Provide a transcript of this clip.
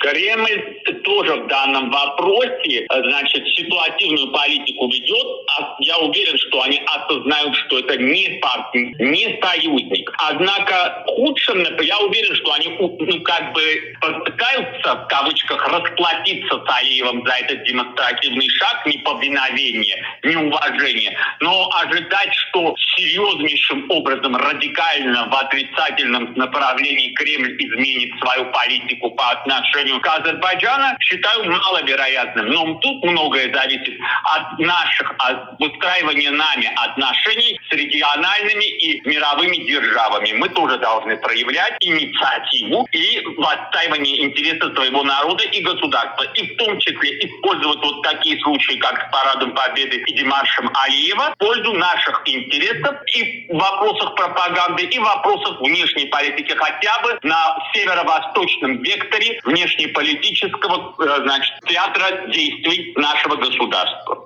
Кремль тоже в данном вопросе, значит, ситуативную политику ведет. Я уверен, что они осознают, что это не партнер, не союзник. Однако в худшем, я уверен, что они попытаются, в кавычках, расплатиться с Алиевым за этот демонстративный шаг, неповиновение, неуважение. Но ожидать, что серьезнейшим образом, радикально в отрицательном направлении Кремль изменит свою политику по отношению к Азербайджану, считаю маловероятным. Но тут многое зависит от выстраивания нами отношений с региональными и мировыми державами. Мы тоже должны проявлять инициативу и в отстаивании интересов своего народа и государства. И в том числе использовать вот такие случаи, как с Парадом Победы и демаршем Алиева, в пользу наших интересов и в вопросах пропаганды, и в вопросах внешней политики, хотя бы на северо-восточном векторе внешнеполитического, театра действий нашего государства.